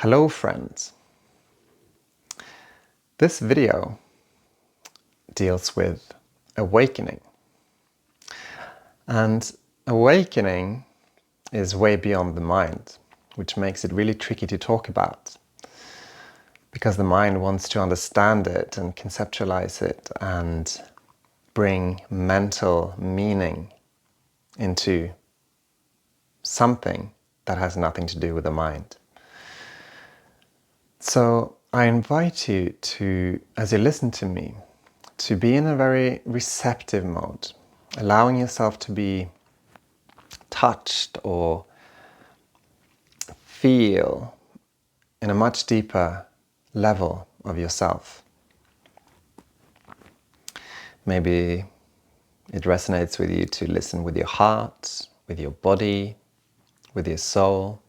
Hello friends. This video deals with awakening. And awakening is way beyond the mind, which makes it really tricky to talk about. Because the mind wants to understand it and conceptualize it and bring mental meaning into something that has nothing to do with the mind. So I invite you to, as you listen to me, to be in a very receptive mode, allowing yourself to be touched or feel in a much deeper level of yourself. Maybe it resonates with you to listen with your heart, with your body, with your soul.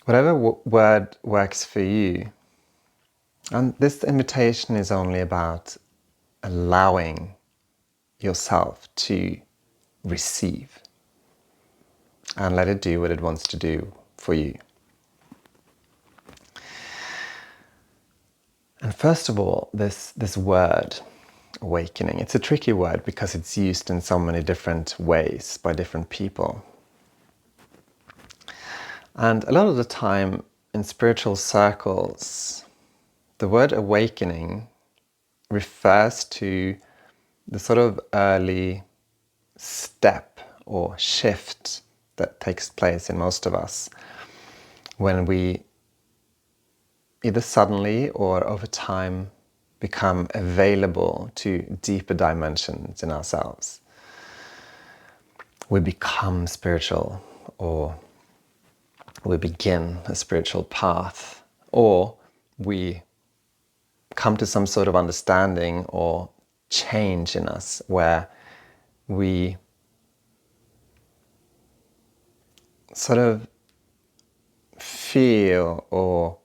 Whatever word works for you. And this invitation is only about allowing yourself to receive and let it do what it wants to do for you. And first of all, this word, awakening, it's a tricky word because it's used in so many different ways by different people. And a lot of the time in spiritual circles, the word awakening refers to the sort of early step or shift that takes place in most of us when we either suddenly or over time become available to deeper dimensions in ourselves. We become spiritual, or we begin a spiritual path, or we come to some sort of understanding or change in us where we sort of feel or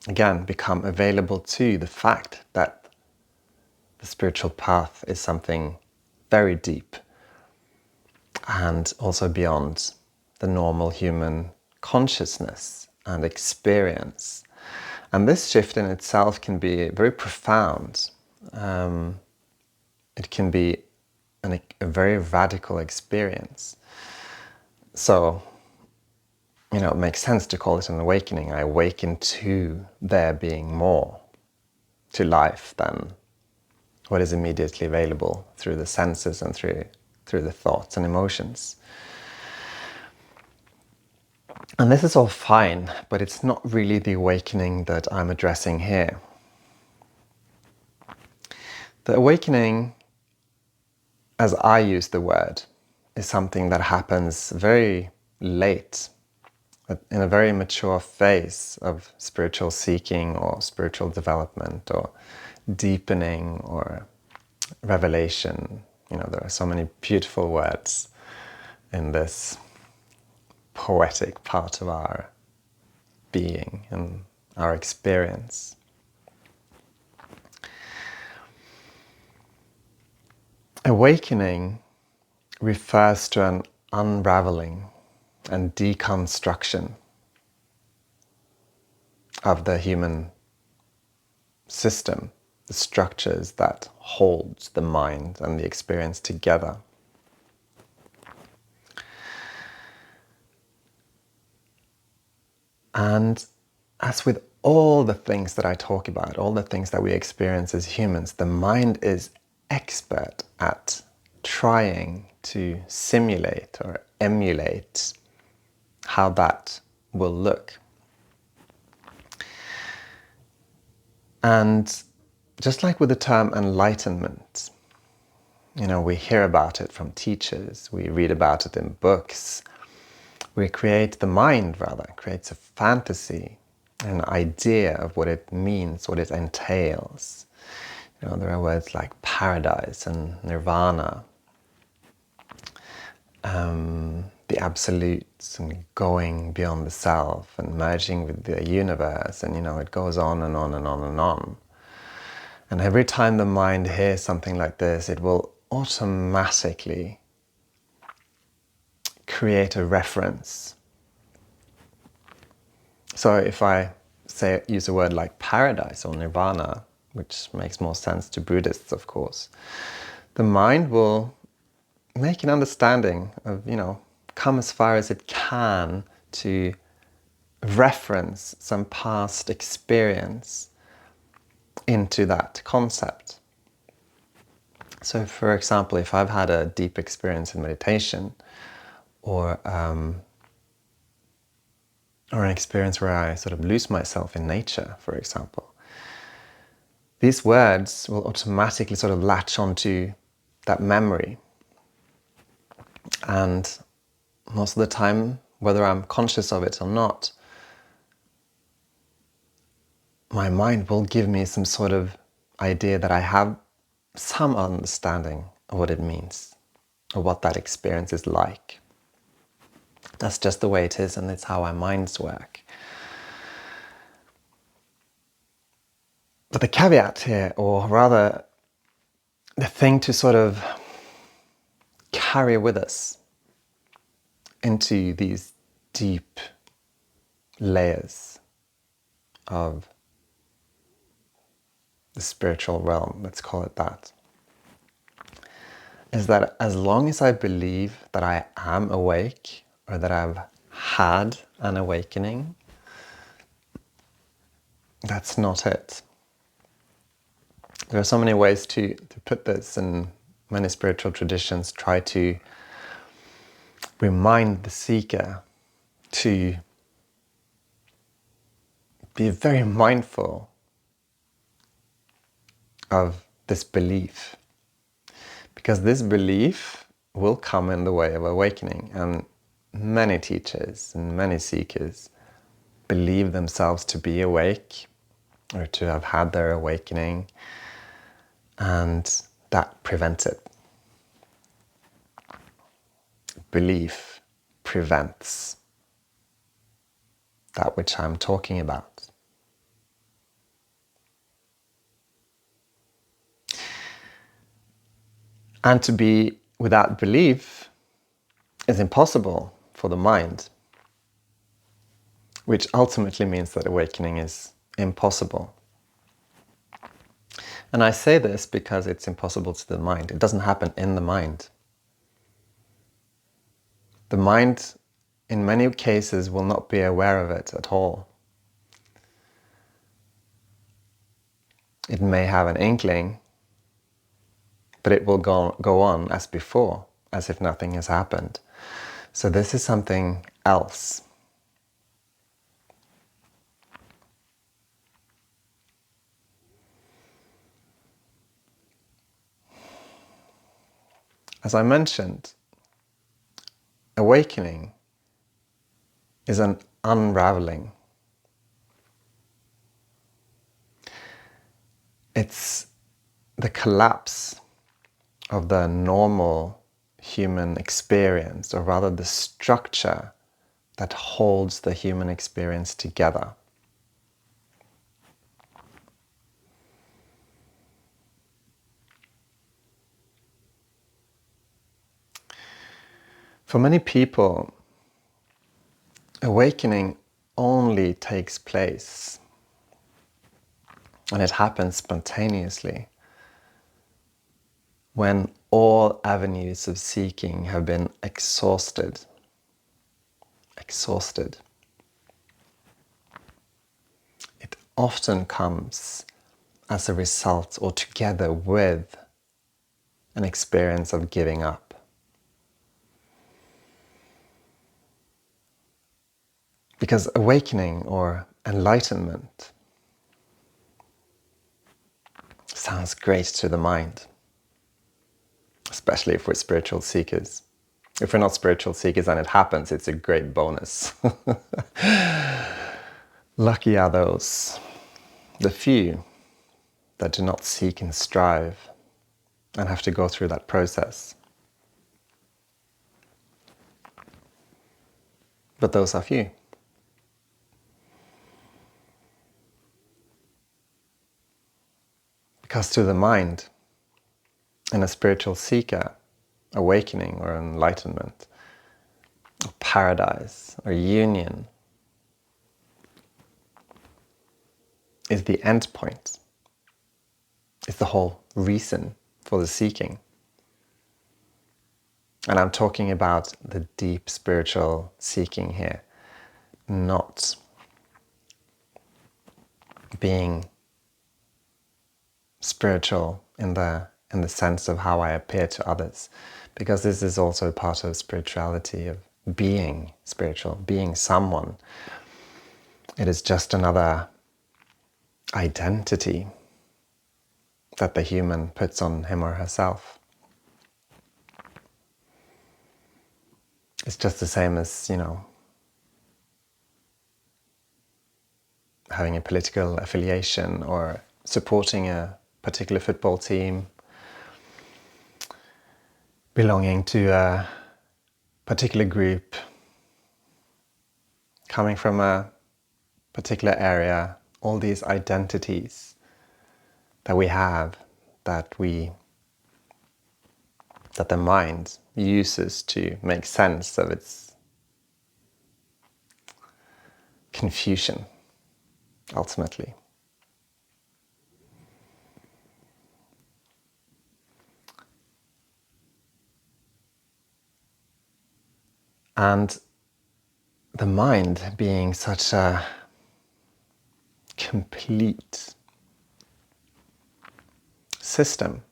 again become available to the fact that the spiritual path is something very deep and also beyond the normal human consciousness and experience. And this shift in itself can be very profound. It can be a very radical experience. So, it makes sense to call it an awakening. I awaken to there being more to life than what is immediately available through the senses and through the thoughts and emotions. And this is all fine, but it's not really the awakening that I'm addressing here. The awakening, as I use the word, is something that happens very late, in a very mature phase of spiritual seeking or spiritual development or deepening or revelation. There are so many beautiful words in this poetic part of our being and our experience. Awakening refers to an unraveling and deconstruction of the human system, the structures that hold the mind and the experience together. And as with all the things that I talk about, all the things that we experience as humans, the mind is expert at trying to simulate or emulate how that will look. And just like with the term enlightenment, we hear about it from teachers, we read about it in books. The mind creates a fantasy, an idea of what it means, what it entails. There are words like paradise and nirvana, the absolutes, and going beyond the self and merging with the universe, and it goes on and on and on and on. And every time the mind hears something like this, it will automatically create a reference So if I use a word like paradise or nirvana, which makes more sense to Buddhists, of course, the mind will make an understanding of, come as far as it can to reference some past experience into that concept. So, for example, if I've had a deep experience in meditation, or an experience where I sort of lose myself in nature, for example, these words will automatically sort of latch onto that memory. And most of the time, whether I'm conscious of it or not, my mind will give me some sort of idea that I have some understanding of what it means, or what that experience is like. That's just the way it is, and it's how our minds work. But the caveat here, or rather the thing to sort of carry with us into these deep layers of the spiritual realm, let's call it that, is that as long as I believe that I am awake, or that I've had an awakening, that's not it. There are so many ways to put this, and many spiritual traditions try to remind the seeker to be very mindful of this belief, because this belief will come in the way of awakening. And many teachers and many seekers believe themselves to be awake, or to have had their awakening, and that prevents it. Belief prevents that which I'm talking about. And to be without belief is impossible for the mind, which ultimately means that awakening is impossible. And I say this because it's impossible to the mind. It doesn't happen in the mind. The mind, in many cases, will not be aware of it at all. It may have an inkling, but it will go on as before, as if nothing has happened. So this is something else. As I mentioned, awakening is an unraveling. It's the collapse of the normal human experience, or rather the structure that holds the human experience together. For many people, awakening only takes place, and it happens spontaneously, when all avenues of seeking have been exhausted. It often comes as a result, or together with, an experience of giving up. Because awakening or enlightenment sounds great to the mind, especially if we're spiritual seekers. If we're not spiritual seekers and it happens, it's a great bonus. Lucky are those, the few, that do not seek and strive and have to go through that process. But those are few. Because to the mind, and a spiritual seeker, awakening or enlightenment, or paradise or union, is the end point. It's the whole reason for the seeking. And I'm talking about the deep spiritual seeking here, not being spiritual in the sense of how I appear to others, because this is also part of spirituality, of being spiritual, being someone. It is just another identity that the human puts on him or herself. It's just the same as, having a political affiliation or supporting a particular football team, belonging to a particular group, coming from a particular area, all these identities that we have, that the mind uses to make sense of its confusion, ultimately. And the mind being such a complete system,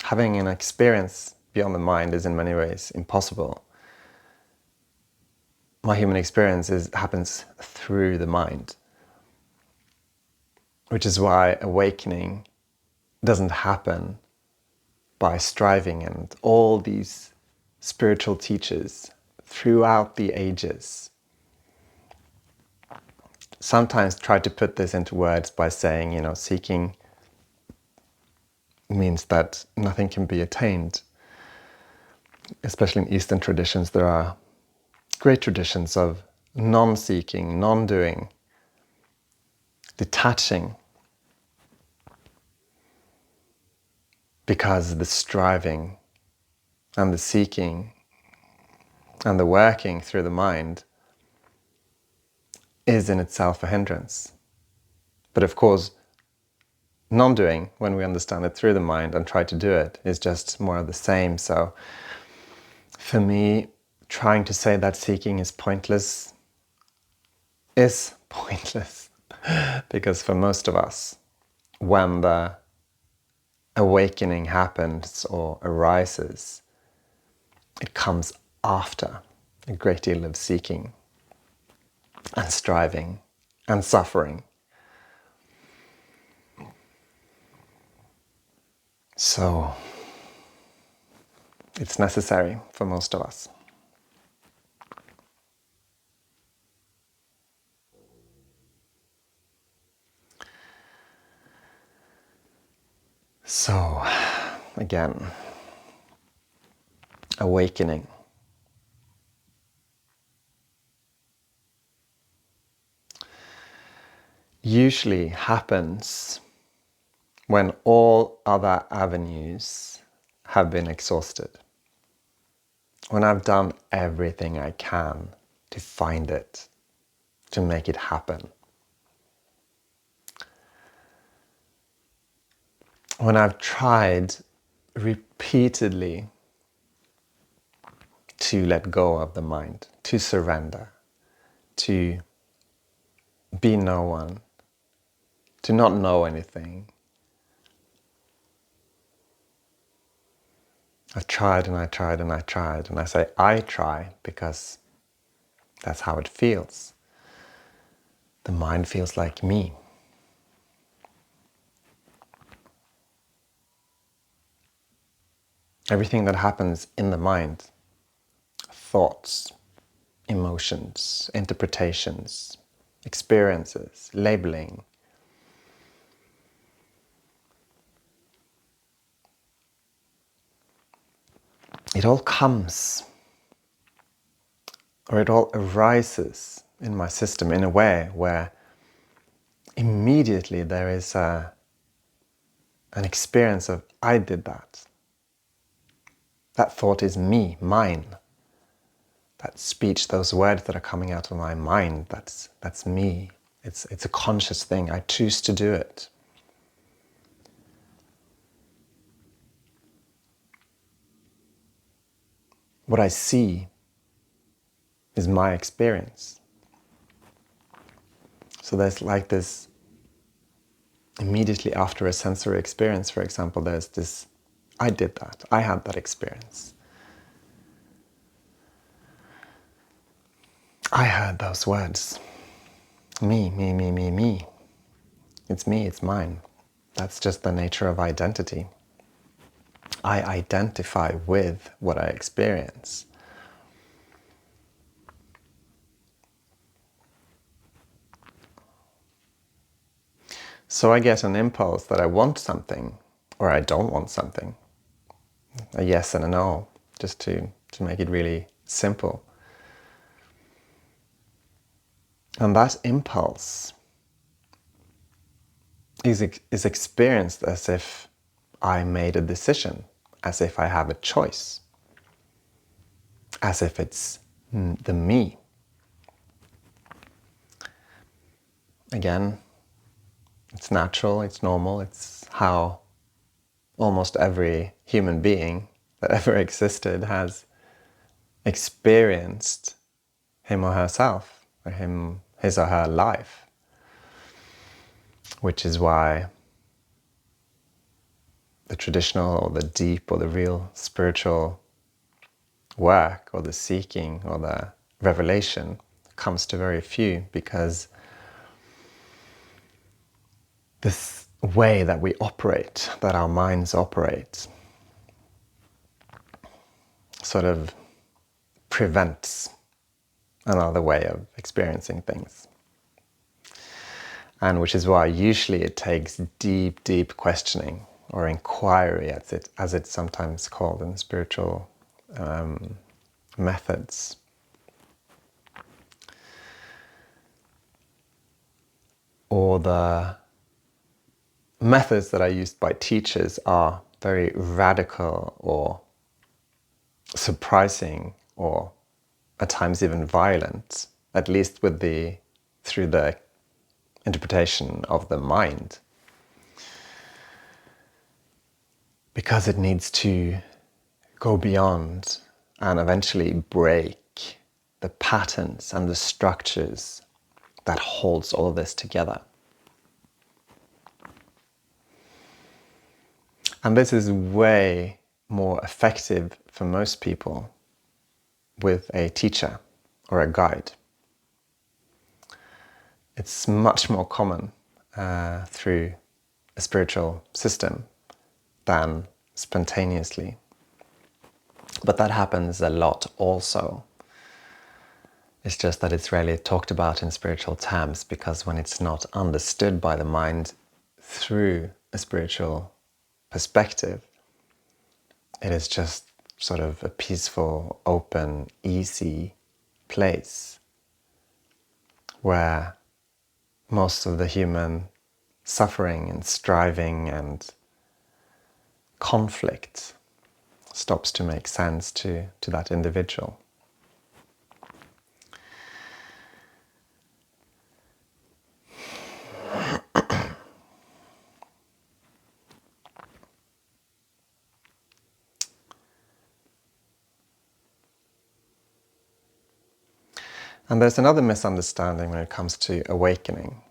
having an experience beyond the mind is in many ways impossible. My human experience happens through the mind, which is why awakening doesn't happen by striving, and all these spiritual teachers throughout the ages sometimes try to put this into words by saying, seeking means that nothing can be attained. Especially in Eastern traditions, there are great traditions of non-seeking, non-doing, detaching, because the striving and the seeking and the working through the mind is in itself a hindrance. But of course, non-doing, when we understand it through the mind and try to do it, is just more of the same. So for me, trying to say that seeking is pointless is pointless. Because for most of us, when the awakening happens or arises, it comes after a great deal of seeking and striving and suffering. So it's necessary for most of us. So, again, awakening. Usually happens when all other avenues have been exhausted. When I've done everything I can to find it, to make it happen. When I've tried repeatedly to let go of the mind, to surrender, to be no one, to not know anything. I've tried and I tried and I tried, and I say I try because that's how it feels. The mind feels like me. Everything that happens in the mind, thoughts, emotions, interpretations, experiences, labeling, it all comes, or it all arises in my system in a way where immediately there is an experience of I did that. That thought is me, mine. That speech, those words that are coming out of my mind, that's me. It's a conscious thing. I choose to do it. What I see is my experience. So there's like this, immediately after a sensory experience, for example, there's this, I did that, I had that experience. I heard those words. Me, me, me, me, me. It's me, it's mine. That's just the nature of identity. I identify with what I experience. So I get an impulse that I want something, or I don't want something. A yes and a no, just to make it really simple. And that impulse is experienced as if I made a decision, as if I have a choice, as if it's the me. Again, it's natural, it's normal, it's how almost every human being that ever existed has experienced him or herself, or his or her life. Which is why the traditional or the deep or the real spiritual work or the seeking or the revelation comes to very few, because this way that we operate, that our minds operate, sort of prevents another way of experiencing things. And which is why usually it takes deep, deep questioning or inquiry, as it's sometimes called in spiritual methods. Or the methods that are used by teachers are very radical or surprising, or at times even violent, at least through the interpretation of the mind. Because it needs to go beyond and eventually break the patterns and the structures that holds all this together. And this is way more effective for most people with a teacher or a guide. It's much more common through a spiritual system than spontaneously. But that happens a lot also. It's just that it's rarely talked about in spiritual terms, because when it's not understood by the mind through a spiritual perspective, it is just sort of a peaceful, open, easy place where most of the human suffering and striving and conflict stops to make sense to that individual. And there's another misunderstanding when it comes to awakening.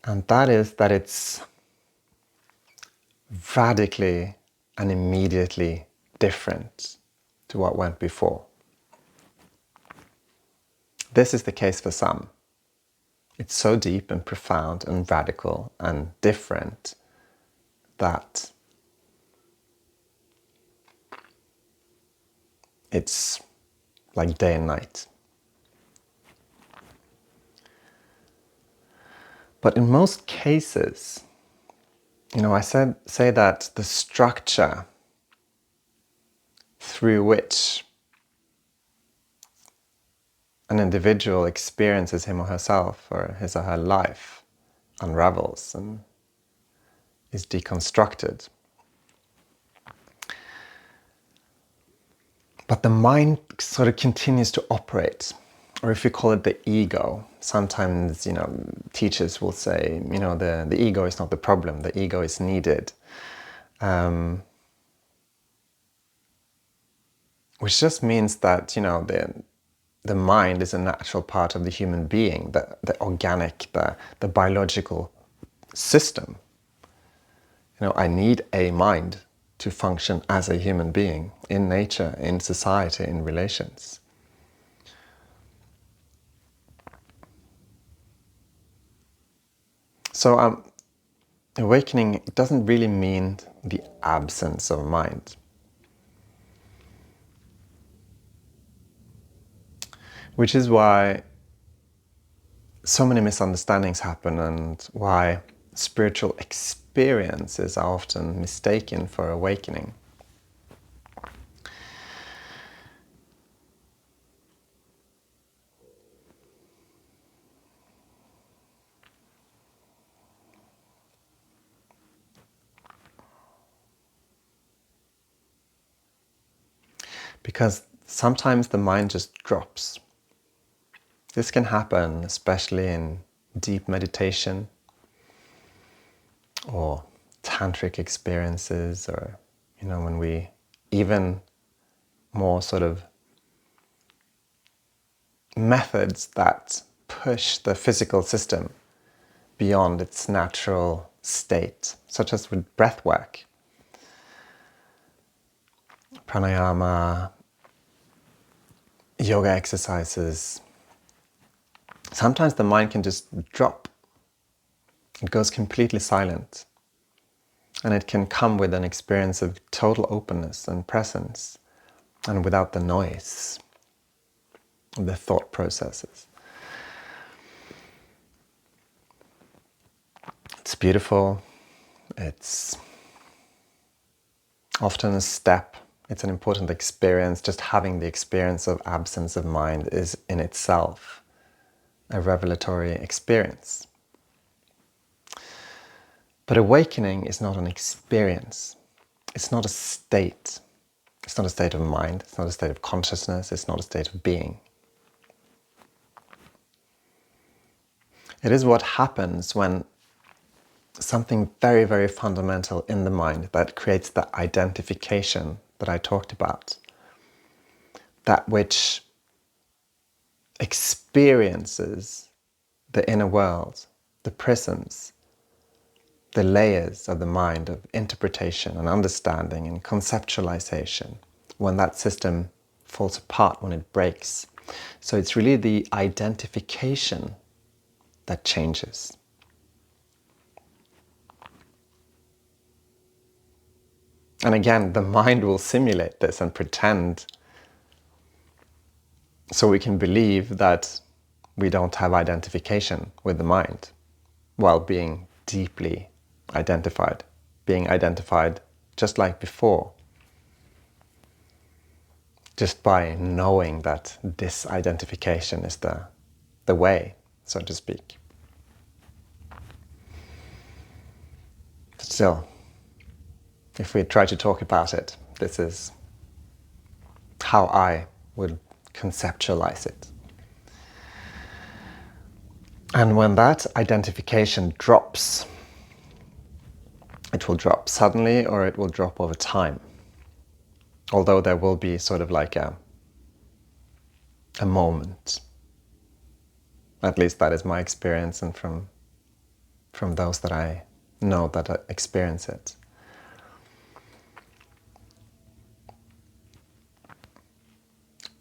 And that is that it's radically and immediately different to what went before. This is the case for some. It's so deep and profound and radical and different that it's like day and night. But in most cases, I say that the structure through which an individual experiences him or herself or his or her life unravels and is deconstructed. But the mind sort of continues to operate or if you call it the ego. Sometimes, teachers will say, the ego is not the problem, the ego is needed. Which just means that, the mind is a natural part of the human being, the organic, the biological system. I need a mind to function as a human being in nature, in society, in relations. So awakening doesn't really mean the absence of mind. Which is why so many misunderstandings happen and why spiritual experiences are often mistaken for awakening. Because sometimes the mind just drops. This can happen especially in deep meditation or tantric experiences, or when we even more sort of methods that push the physical system beyond its natural state, such as with breath work, pranayama, yoga exercises. Sometimes the mind can just drop. It goes completely silent. And it can come with an experience of total openness and presence, and without the noise of the thought processes. It's beautiful. It's often a step. It's an important experience. Just having the experience of absence of mind is in itself a revelatory experience. But awakening is not an experience. It's not a state. It's not a state of mind. It's not a state of consciousness. It's not a state of being. It is what happens when something very, very fundamental in the mind that creates the identification that I talked about, that which experiences the inner world, the prisms, the layers of the mind of interpretation and understanding and conceptualization, when that system falls apart, when it breaks. So it's really the identification that changes. And again, the mind will simulate this and pretend, so we can believe that we don't have identification with the mind, while being deeply identified, being identified just like before, just by knowing that this identification is the way, so to speak. But still, if we try to talk about it, this is how I would conceptualize it. And when that identification drops, it will drop suddenly or it will drop over time. Although there will be sort of like a moment. At least that is my experience, and from those that I know that experience it.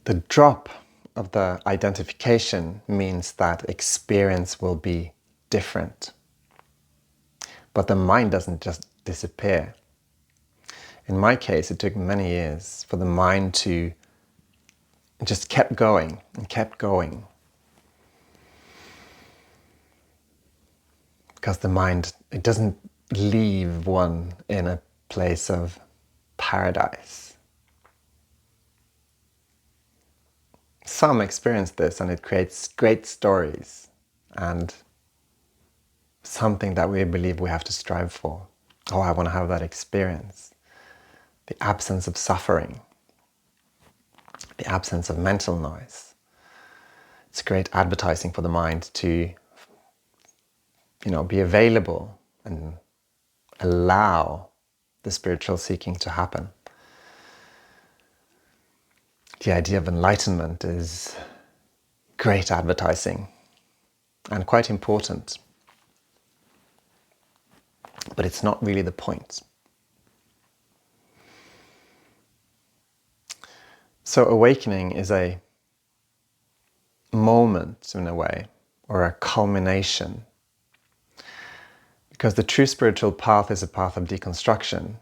The drop of the identification means that experience will be different. But the mind doesn't just disappear. In my case, it took many years for the mind to just kept going and kept going. Because the mind, it doesn't leave one in a place of paradise. Some experience this and it creates great stories and something that we believe we have to strive for. Oh, I want to have that experience. The absence of suffering. The absence of mental noise. It's great advertising for the mind to, be available and allow the spiritual seeking to happen. The idea of enlightenment is great advertising and quite important, but it's not really the point. So awakening is a moment, in a way, or a culmination, because the true spiritual path is a path of deconstruction.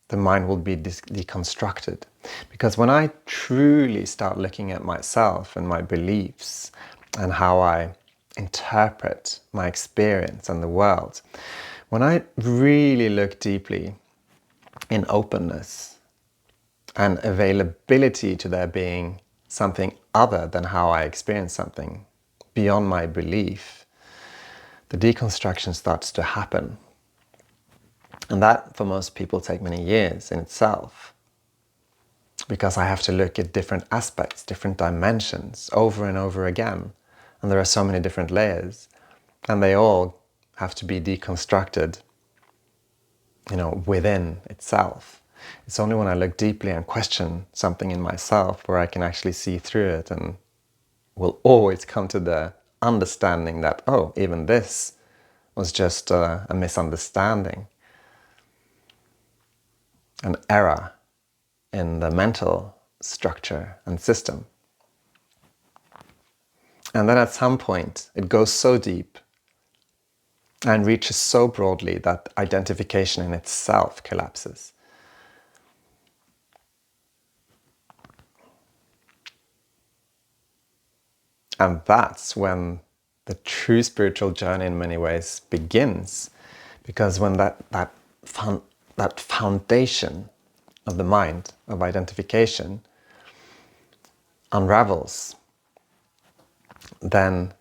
The mind will be deconstructed. Because when I truly start looking at myself and my beliefs and how I interpret my experience and the world, when I really look deeply in openness and availability to there being something other than how I experience something, beyond my belief, the deconstruction starts to happen. And that, for most people, takes many years in itself, because I have to look at different aspects, different dimensions, over and over again. And there are so many different layers, and they all have to be deconstructed, within itself. It's only when I look deeply and question something in myself where I can actually see through it, and will always come to the understanding that, oh, even this was just a misunderstanding, an error in the mental structure and system. And then at some point it goes so deep and reaches so broadly that identification in itself collapses. And that's when the true spiritual journey in many ways begins, because when that foundation of the mind, of identification, unravels, then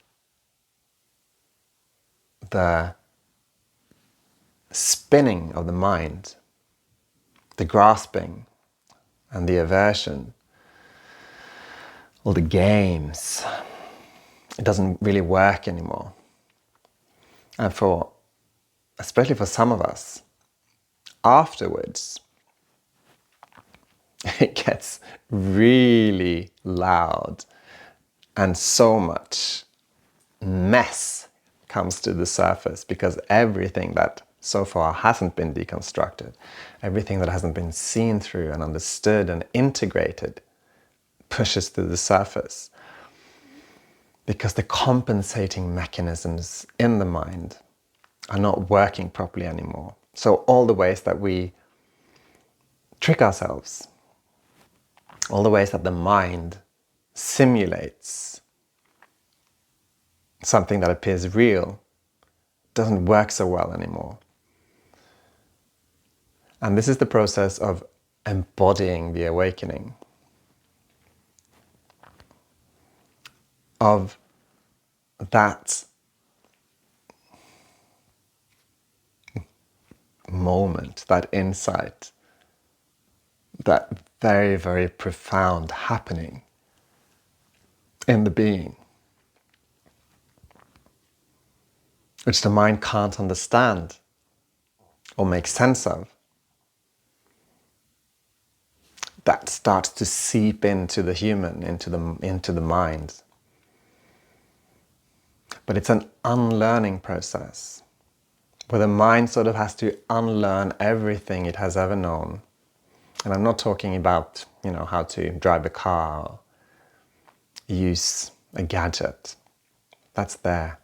the spinning of the mind, the grasping and the aversion, all the games, it doesn't really work anymore. And especially for some of us, afterwards, it gets really loud, and so much mess comes to the surface, because everything that so far hasn't been deconstructed, everything that hasn't been seen through and understood and integrated, pushes to the surface, because the compensating mechanisms in the mind are not working properly anymore. So all the ways that we trick ourselves, all the ways that the mind simulates something that appears real, doesn't work so well anymore. And this is the process of embodying the awakening, of that moment, that insight, that very, very profound happening in the being, which the mind can't understand or make sense of, that starts to seep into the human, into the mind. But it's an unlearning process, where the mind sort of has to unlearn everything it has ever known. And I'm not talking about, how to drive a car or use a gadget. That's there.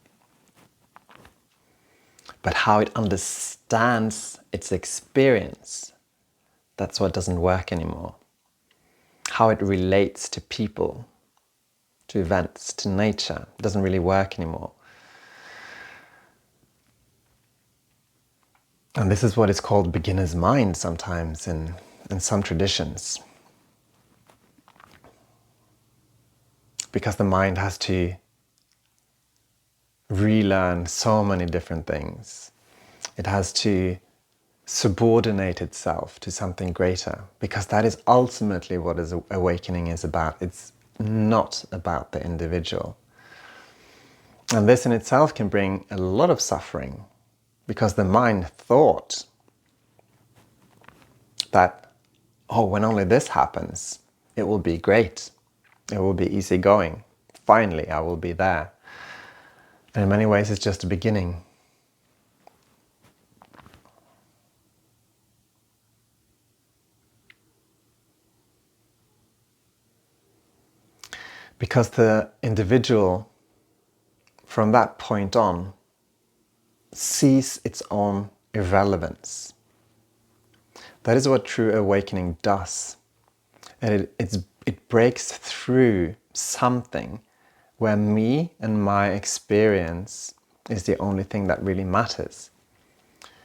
But how it understands its experience, that's what doesn't work anymore. How it relates to people, to events, to nature, doesn't really work anymore. And this is what is called beginner's mind sometimes in some traditions. Because the mind has to relearn so many different things. It has to subordinate itself to something greater, because that is ultimately what awakening is about. It's not about the individual. And this in itself can bring a lot of suffering, because the mind thought that, oh, when only this happens, it will be great. It will be easy going. Finally, I will be there. And in many ways, it's just a beginning. Because the individual, from that point on, sees its own irrelevance. That is what true awakening does. And it breaks through something where me and my experience is the only thing that really matters,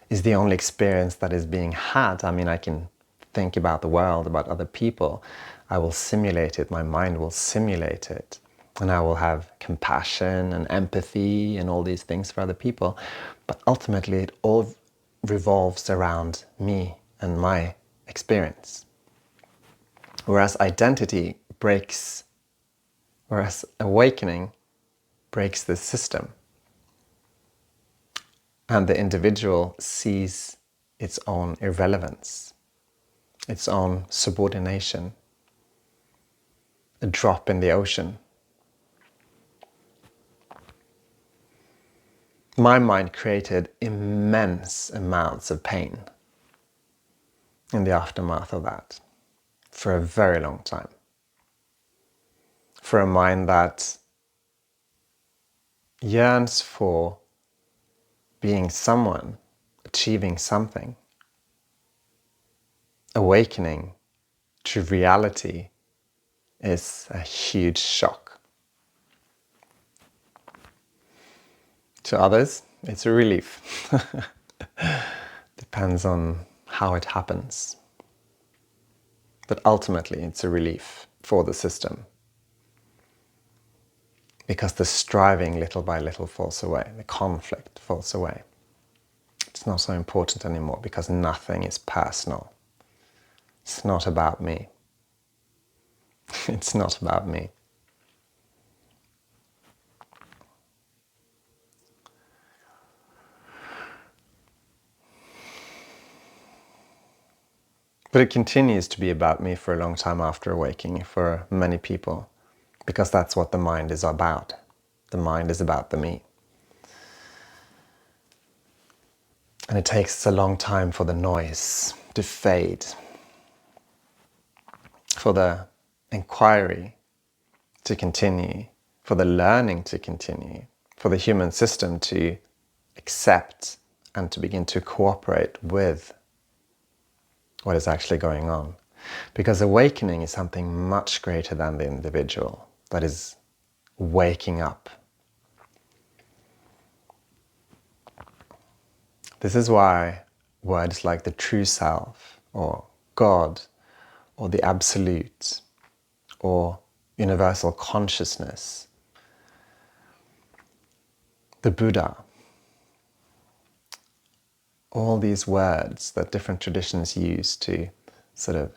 is the only experience that is being had. I mean, I can think about the world, about other people. I will simulate it, my mind will simulate it. And I will have compassion and empathy and all these things for other people. But ultimately, it all revolves around me and my experience. Whereas awakening breaks the system. And the individual sees its own irrelevance, its own subordination, a drop in the ocean. My mind created immense amounts of pain in the aftermath of that for a very long time. For a mind that yearns for being someone, achieving something, awakening to reality is a huge shock. To others, it's a relief. Depends on how it happens. But ultimately, it's a relief for the system. Because the striving little by little falls away, the conflict falls away. It's not so important anymore because nothing is personal. It's not about me. It's not about me. But it continues to be about me for a long time after awakening for many people, because that's what the mind is about. The mind is about the me. And it takes a long time for the noise to fade, for the inquiry to continue, for the learning to continue, for the human system to accept and to begin to cooperate with what is actually going on. Because awakening is something much greater than the individual that is waking up. This is why words like the true self, or God, or the absolute, or universal consciousness, the Buddha, all these words that different traditions use to sort of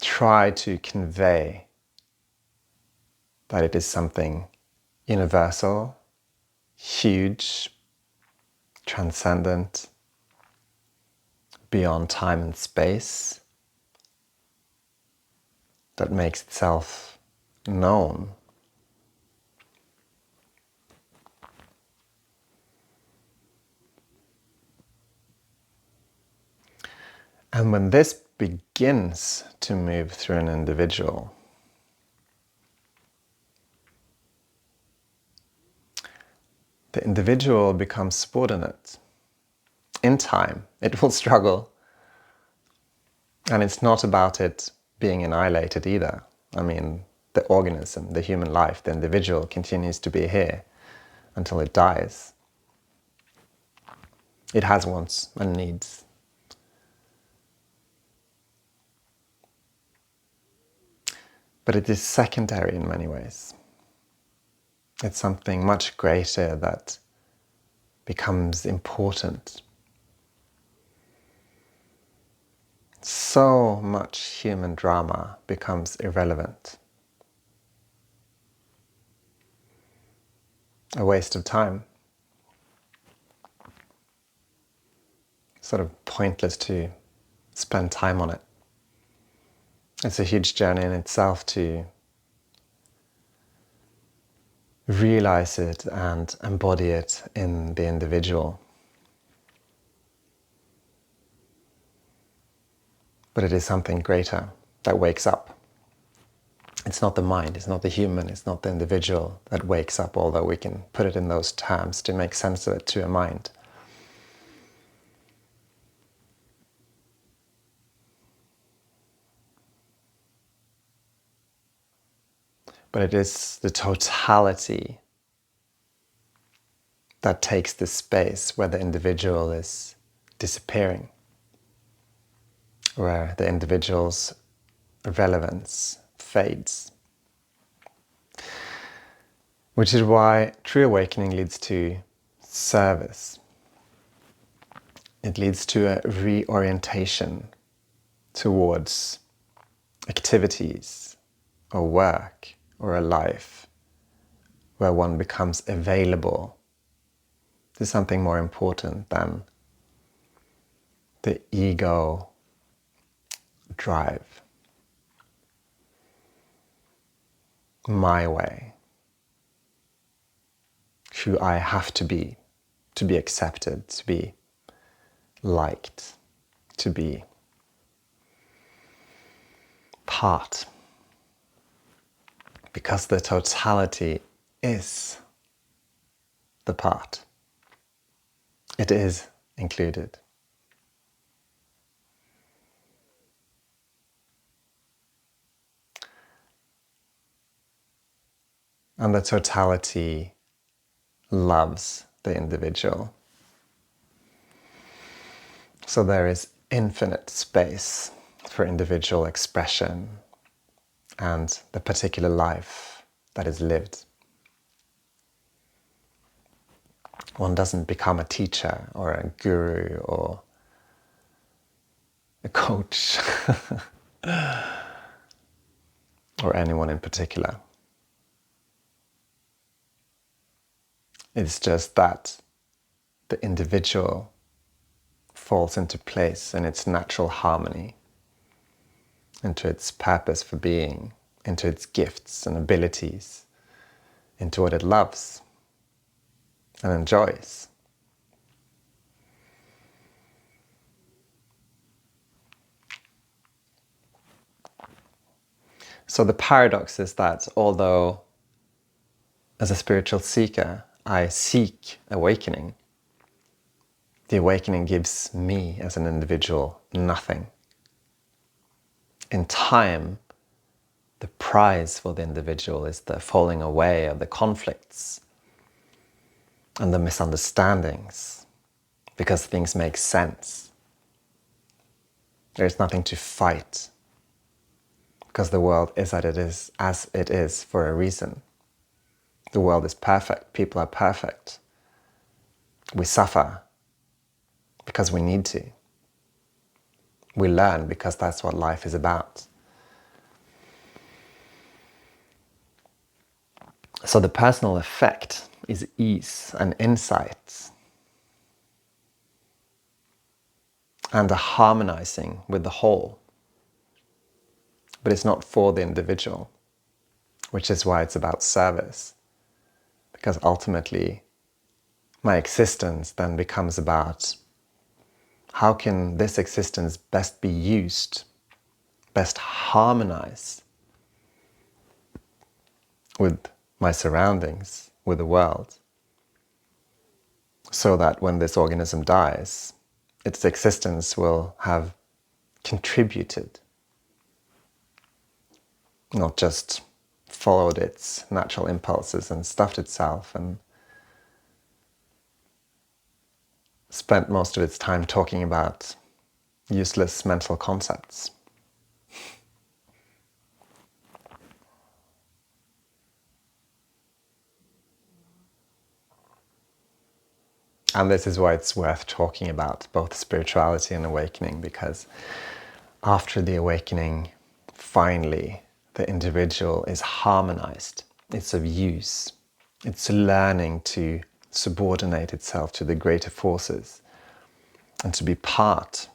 try to convey that it is something universal, huge, transcendent, beyond time and space, that makes itself known. And when this begins to move through an individual, the individual becomes subordinate. In time, it will struggle. And it's not about it being annihilated either. I mean, the organism, the human life, the individual continues to be here until it dies. It has wants and needs. But it is secondary in many ways. It's something much greater that becomes important. So much human drama becomes irrelevant. a waste of time. Sort of pointless to spend time on it. It's a huge journey in itself to realize it and embody it in the individual. But it is something greater that wakes up. It's not the mind, it's not the human, it's not the individual that wakes up, although we can put it in those terms to make sense of it to a mind. But it is the totality that takes the space where the individual is disappearing, where the individual's relevance fades. Which is why true awakening leads to service. It leads to a reorientation towards activities or work or a life where one becomes available to something more important than the ego drive. My way. Who I have to be accepted, to be liked, to be part. Because the totality is the part. It is included. And the totality loves the individual. So there is infinite space for individual expression and the particular life that is lived. One doesn't become a teacher or a guru or a coach or anyone in particular. It's just that the individual falls into place in its natural harmony, into its purpose for being, into its gifts and abilities, into what it loves and enjoys. So the paradox is that although as a spiritual seeker I seek awakening, the awakening gives me as an individual nothing. In time, the prize for the individual is the falling away of the conflicts and the misunderstandings, because things make sense. There's nothing to fight, because the world is as it is for a reason. The world is perfect, people are perfect. We suffer because we need to. We learn because that's what life is about. So the personal effect is ease and insight and a harmonizing with the whole. But it's not for the individual, which is why it's about service. Because ultimately, my existence then becomes about how can this existence best be used, best harmonize with my surroundings, with the world, so that when this organism dies, its existence will have contributed, not just followed its natural impulses and stuffed itself and spent most of its time talking about useless mental concepts. And this is why it's worth talking about both spirituality and awakening, because after the awakening, finally, the individual is harmonized. It's of use. It's learning to subordinate itself to the greater forces and to be part,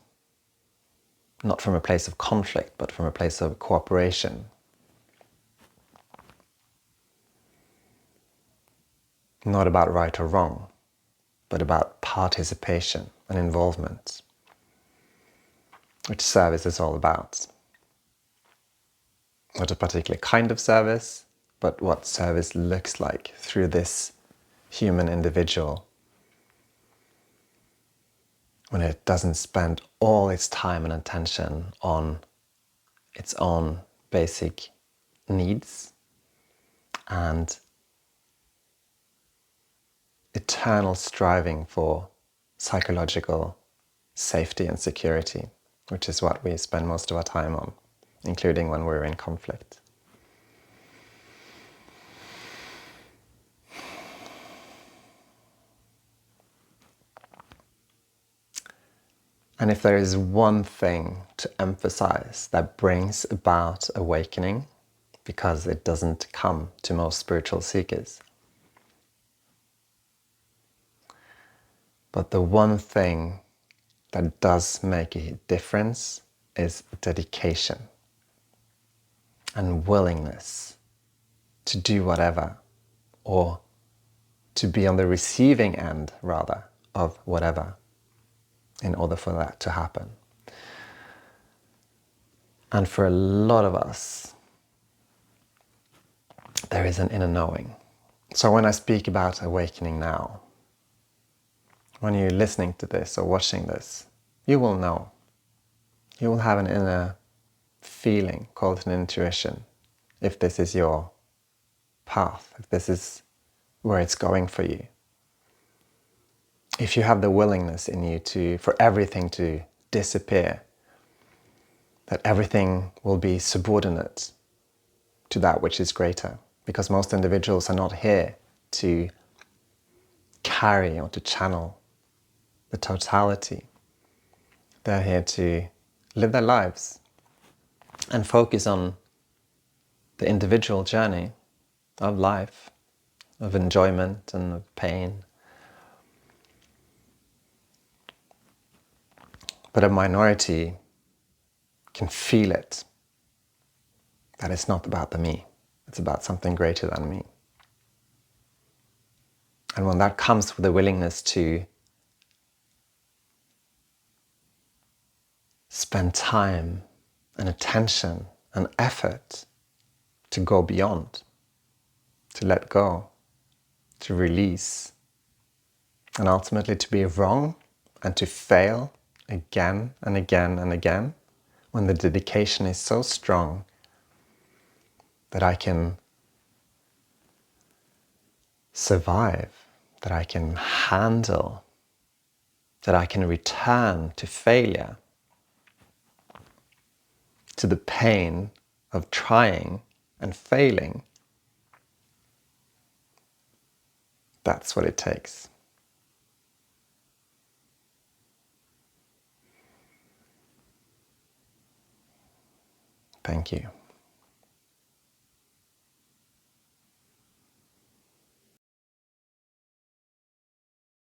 not from a place of conflict, but from a place of cooperation. Not about right or wrong, but about participation and involvement, which service is all about. Not a particular kind of service, but what service looks like through this human individual when it doesn't spend all its time and attention on its own basic needs and eternal striving for psychological safety and security, which is what we spend most of our time on, including when we're in conflict. And if there is one thing to emphasize that brings about awakening, because it doesn't come to most spiritual seekers, but the one thing that does make a difference is dedication and willingness to do whatever, or to be on the receiving end, rather, of whatever, in order for that to happen. And for a lot of us, there is an inner knowing. So when I speak about awakening now, when you're listening to this or watching this, you will know. You will have an inner feeling, called an intuition, if this is your path, if this is where it's going for you. If you have the willingness in you for everything to disappear, that everything will be subordinate to that which is greater. Because most individuals are not here to carry or to channel the totality. They're here to live their lives and focus on the individual journey of life, of enjoyment and of pain. But a minority can feel it, that it's not about the me, it's about something greater than me. And when that comes with a willingness to spend time and attention and effort to go beyond, to let go, to release, and ultimately to be wrong and to fail again and again and again, when the dedication is so strong that I can survive, that I can handle, that I can return to failure, to the pain of trying and failing. That's what it takes. Thank you.